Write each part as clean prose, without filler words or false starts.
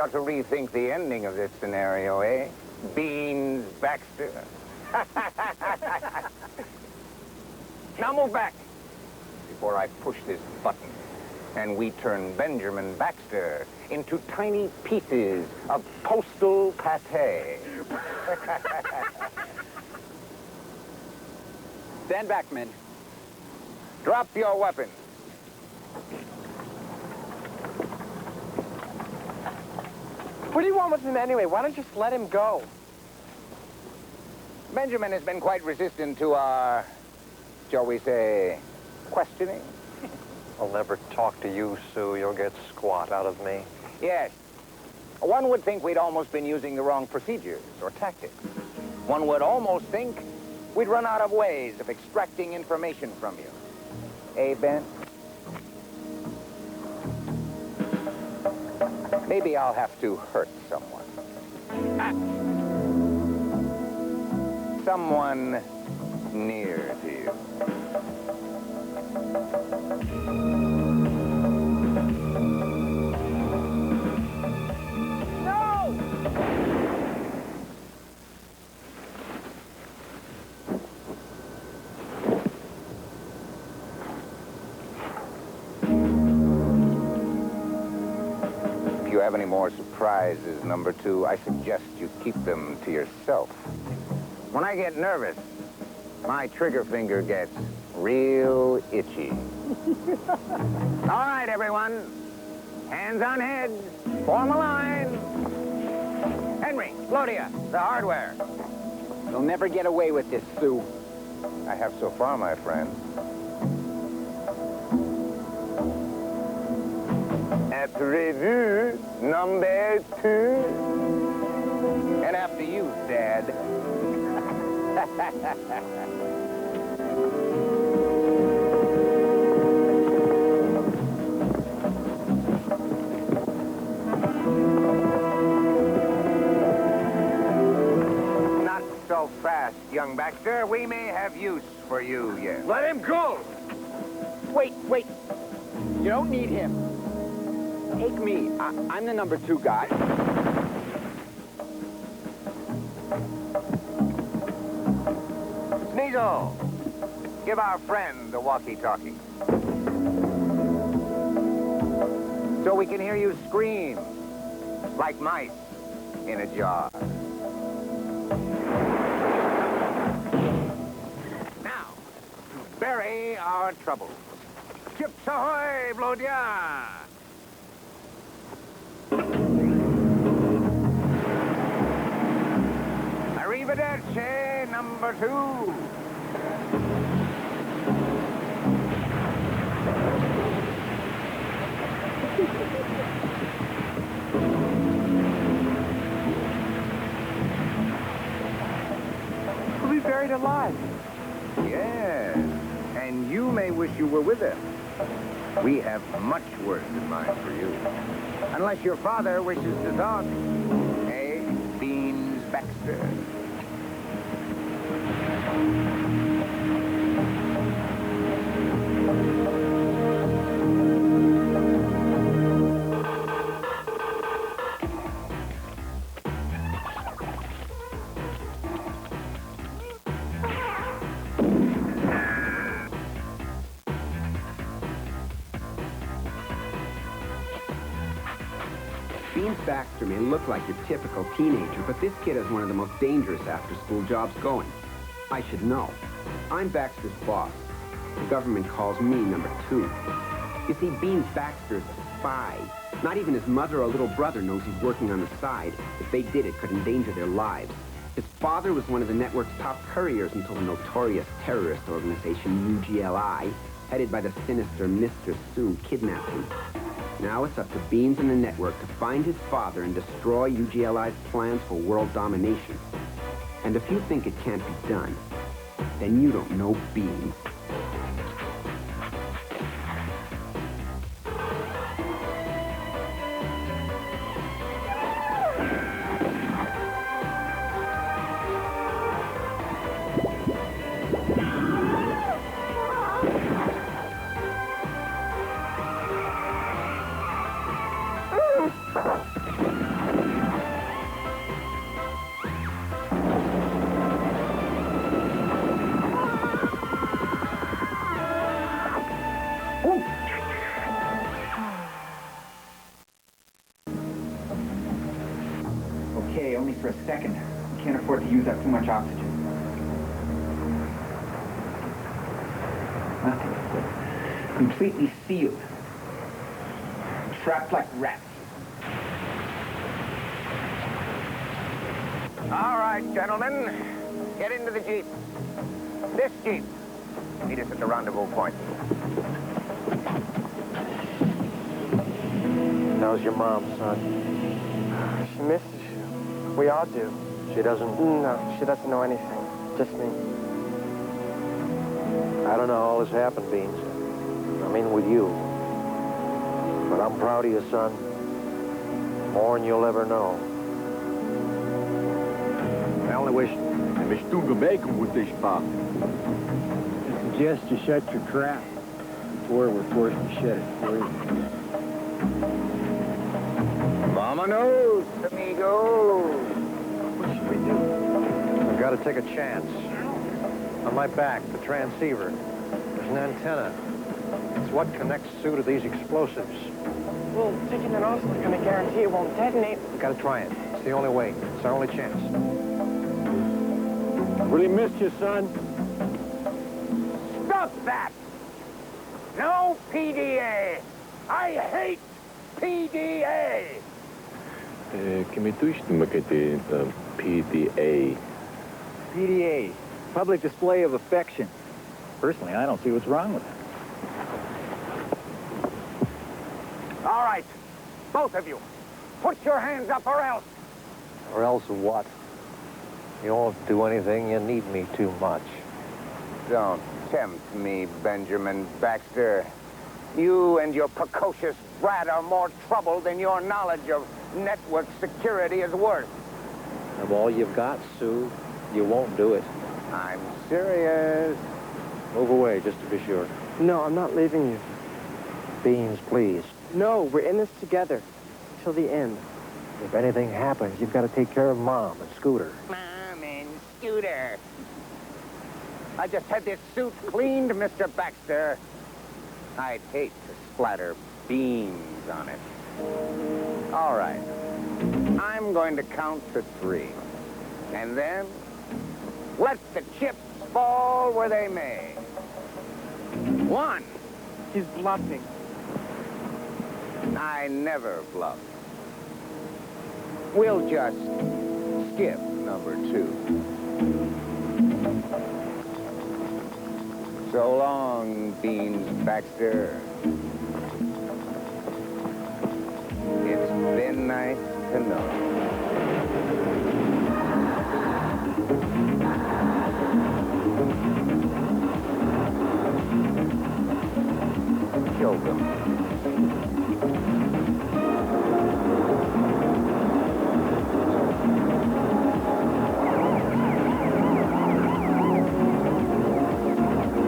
Got to rethink the ending of this scenario, eh? Beans, Baxter. Now move back before I push this button and we turn Benjamin Baxter into tiny pieces of postal pâté. Stand back, men. Drop your weapons. What do you want with him anyway? Why don't you just let him go? Benjamin has been quite resistant to our, shall we say, questioning. I'll never talk to you, Sue. You'll get squat out of me. Yes. One would think we'd almost been using the wrong procedures or tactics. One would almost think we'd run out of ways of extracting information from you. Eh, Ben? Maybe I'll have to hurt someone. Someone near to you. If you have any more surprises, number two, I suggest you keep them to yourself. When I get nervous, my trigger finger gets real itchy. All right, everyone. Hands on heads. Form a line. Henry, Claudia, the hardware. You'll never get away with this, Sue. I have so far, my friend. Après-vu, number two. And after you, Dad. Not so fast, young Baxter. We may have use for you yet. Let him go! Wait. You don't need him. Take me. I'm the number 2 guy. Sneasel, give our friend the walkie-talkie. So we can hear you scream like mice in a jar. Now, to bury our troubles. Chips ahoy, Blodia! Arrivederci, number 2. We'll be buried alive. Yes, and you may wish you were with us. We have much worse in mind for you. Unless your father wishes to talk. Eh, Beans Baxter? Beans Baxter may look like your typical teenager, but this kid has one of the most dangerous after-school jobs going. I should know. I'm Baxter's boss. The government calls me number 2. You see, Beans Baxter is a spy. Not even his mother or little brother knows he's working on the side. If they did, it could endanger their lives. His father was one of the network's top couriers until the notorious terrorist organization UGLI, headed by the sinister Mr. Sue, kidnapped him. Now it's up to Beans and the network to find his father and destroy UGLI's plans for world domination. And if you think it can't be done, then you don't know Beans. okay, only for a second. We can't afford to use up too much oxygen. Nothing. Completely sealed. Trapped like rats. All right, gentlemen. Get into the Jeep. This Jeep. Meet us at the rendezvous point. How's your mom, son? She misses you. We all do. She doesn't... No, she doesn't know anything. Just me. I don't know how all this happened, Beans. I mean, with you. But I'm proud of you, son. More than you'll ever know. I only wish mistura bacon with this pop. I suggest you shut your trap before we're forced to shut it for you. Vamonos, amigos. What should we do? I've got to take a chance. On my back, the transceiver. There's an antenna. It's what connects Sue to these explosives. Well, taking an oscillator is going to guarantee it won't detonate. We've got to try it. It's the only way. It's our only chance. Really missed you, son. Stop that! No PDA! I hate PDA! Can we do the PDA? PDA. Public display of affection. Personally, I don't see what's wrong with it. All right, both of you, put your hands up or else. Or else what? You won't do anything. You need me too much. Don't tempt me, Benjamin Baxter. You and your precocious brat are more trouble than your knowledge of network security is worth. Of all you've got, Sue, you won't do it. I'm serious. Move away, just to be sure. No, I'm not leaving you. Beans, please. No, we're in this together. Till the end. If anything happens, you've got to take care of Mom and Scooter. Mom and Scooter. I just had this suit cleaned, Mr. Baxter. I'd hate to splatter beans on it. All right. I'm going to count to 3. And then, let the chips fall where they may. 1. He's bluffing. I never bluff. We'll just skip number 2. So long, Beans Baxter. It's been nice to know. Kill them.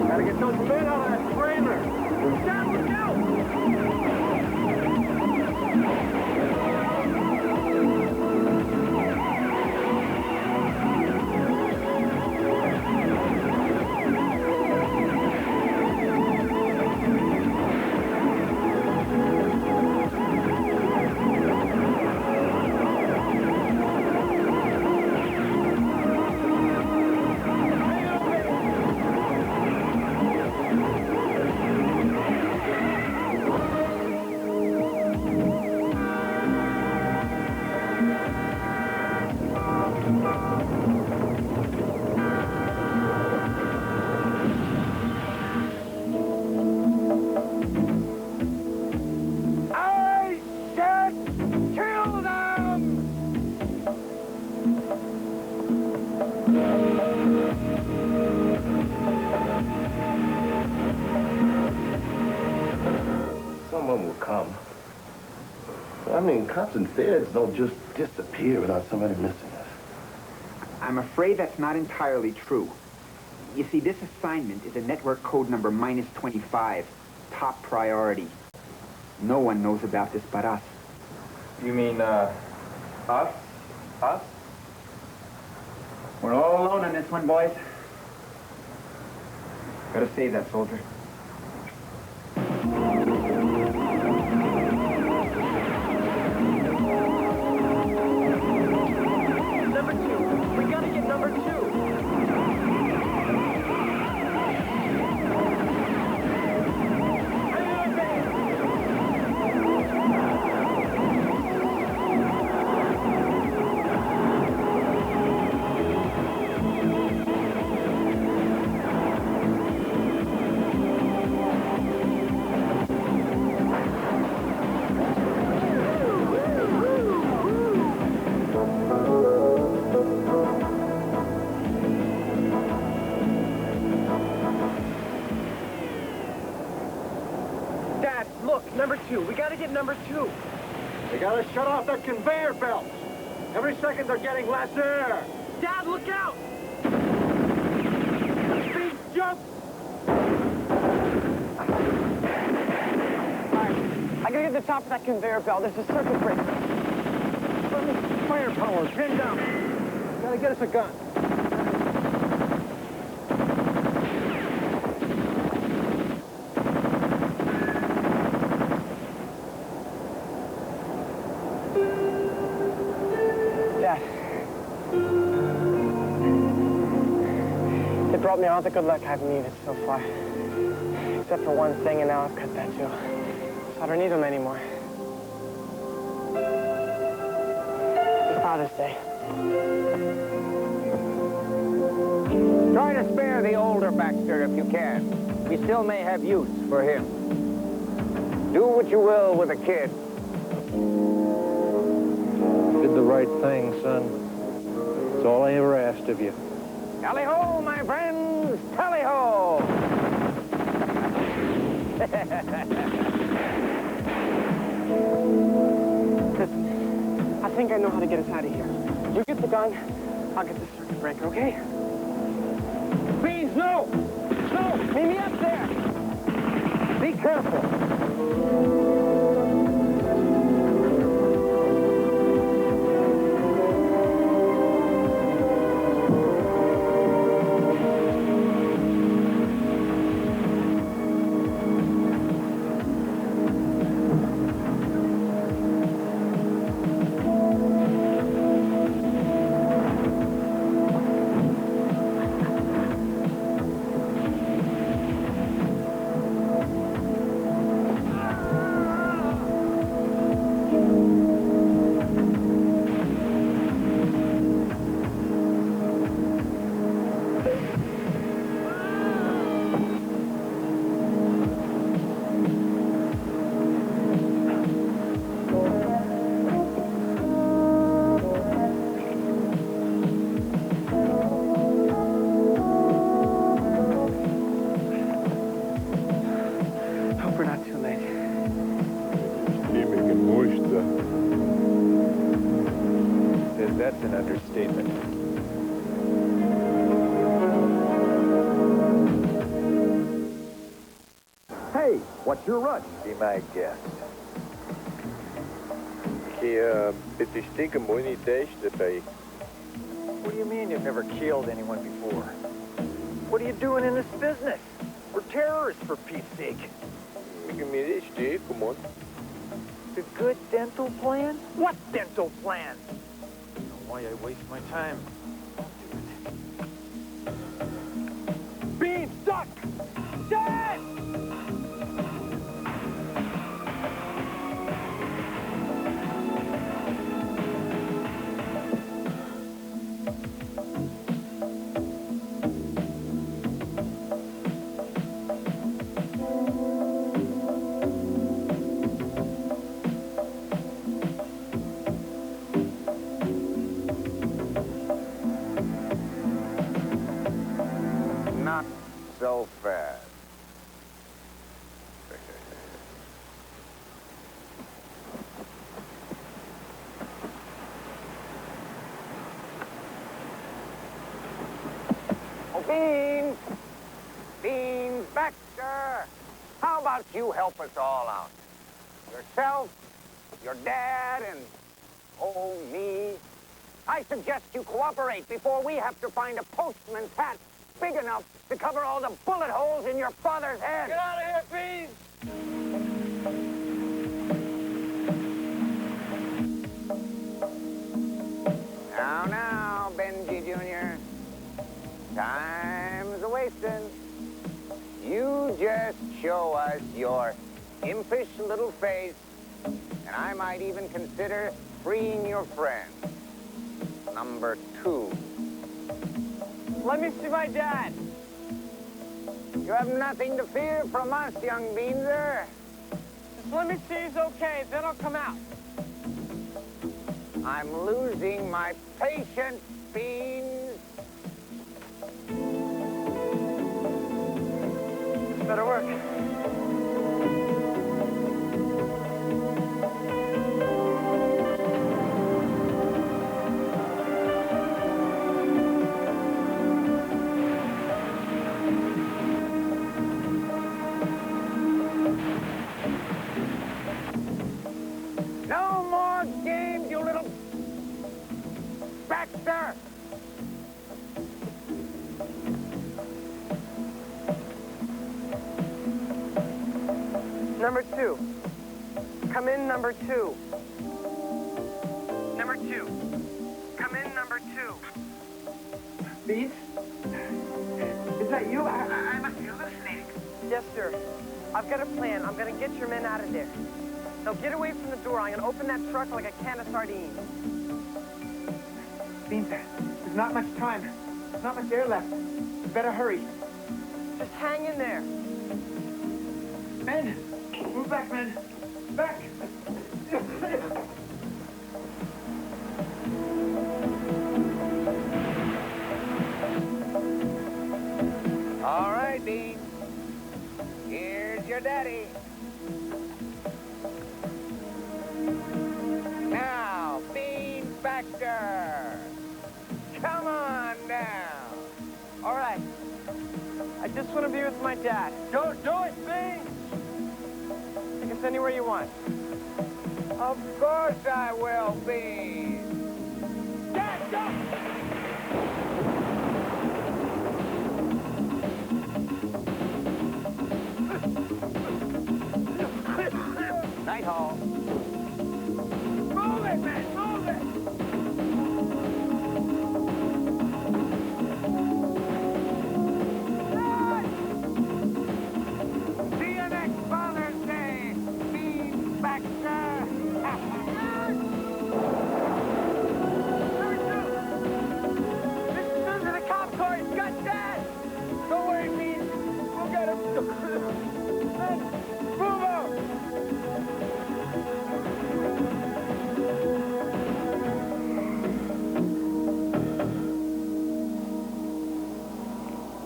Gotta get those men out of that trailer. Look out, look out! Someone will come. I mean, cops and feds don't just disappear without somebody missing us. I'm afraid that's not entirely true. You see, this assignment is a network code number -25. Top priority. No one knows about this but us. You mean, us? Us? We're all alone on this one, boys. Gotta save that soldier. you? They gotta shut off that conveyor belt. Every second they're getting less air. Dad, look out! Speed jump! I gotta get to the top of that conveyor belt. There's a circuit breaker. Firepower, pinned down. Gotta get us a gun. Dad. They brought me all the good luck I've needed so far. Except for one thing, and now I've cut that too. So I don't need them anymore. It's Father's Day. Try to spare the older Baxter if you can. We still may have use for him. Do what you will with a kid. Did the right thing, son. That's all I ever asked of you. Tally-ho, my friends! Tally-ho! I think I know how to get us out of here. You get the gun, I'll get the circuit breaker, okay? Please, no! No! Meet me up there! Be careful! Hope we're not too late. That's an understatement. Hey, what's your rush? Be my guest. Bitte stiekem moet niet erbij. What do you mean you've never killed anyone before? What are you doing in this business? We're terrorists, for Pete's sake. Come on. The good dental plan? What dental plan? I don't know why I waste my time. Bean, duck! Dad! Not so fast. Oh, Beans! Beans, Baxter! How about you help us all out? Yourself, your dad, and, oh, me. I suggest you cooperate before we have to find a postman's hat big enough to cover all the bullet holes in your father's head. Get out of here, Bean! Now, Benji Jr. Time's a-wasting. You just show us your impish little face, and I might even consider freeing your friend. Number 2. Let me see my dad. You have nothing to fear from us, young Beanser. Just let me see he's okay, then I'll come out. I'm losing my patience, Beans. Better work. Baxter! Number 2. Come in, number 2. Number 2. Come in, number 2. Beans? Is that you? I must be hallucinating. Yes, sir. I've got a plan. I'm gonna get your men out of there. Now get away from the door. I'm gonna open that truck like a can of sardines. Beans, there's not much time. There's not much air left. You better hurry. Just hang in there. Men! Move back, men! Back! All right, Bean. Here's your daddy. Now, Bean Baxter. Come on down. All right. I just want to be with my dad. Don't do it, Bean! Take us anywhere you want. Of course I will, Bean. Dad, go! Night Hall. Move it, man, move it! Run! See you next Father's Day, Bean Baxter. Listen to the cop car. It's got Dad. Don't worry, Bean. We'll get him. Move out!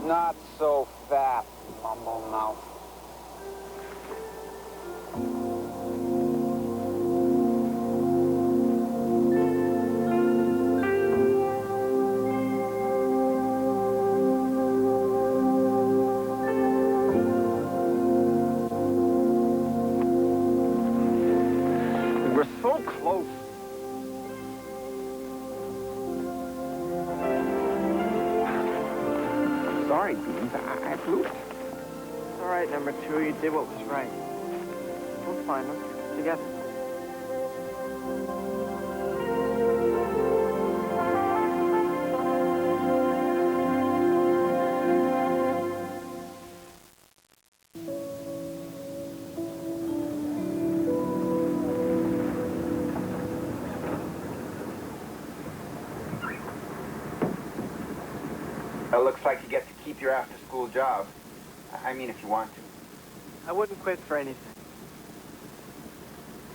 Not so fast, mumble mouth. We're so close. Sorry, Beans. I blew it. It's all right, number 2. You did what was right. We'll find them together. It looks like you get to keep your after-school job. I mean, if you want to. I wouldn't quit for anything.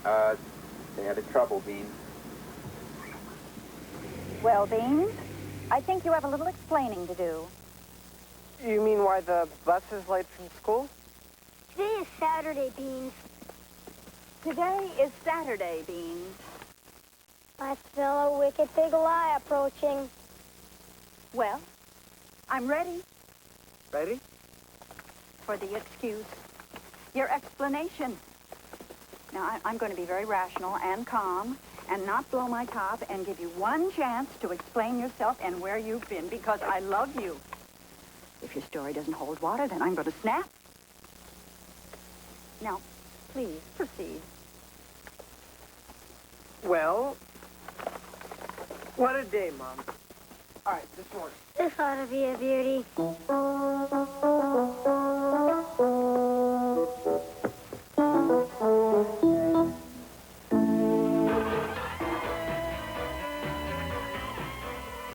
Stay out of trouble, Bean. Well, Beans, I think you have a little explaining to do. You mean why the bus is late from school? Today is Saturday, Beans. Today is Saturday, Beans. I smell a wicked big lie approaching. Well, I'm ready Ready? for the excuse. Your explanation. Now, I'm going to be very rational and calm and not blow my top and give you one chance to explain yourself and where you've been because I love you. If your story doesn't hold water, then I'm going to snap. Now, please, proceed. Well, what a day, Mom. All right, this morning. This ought to be a beauty.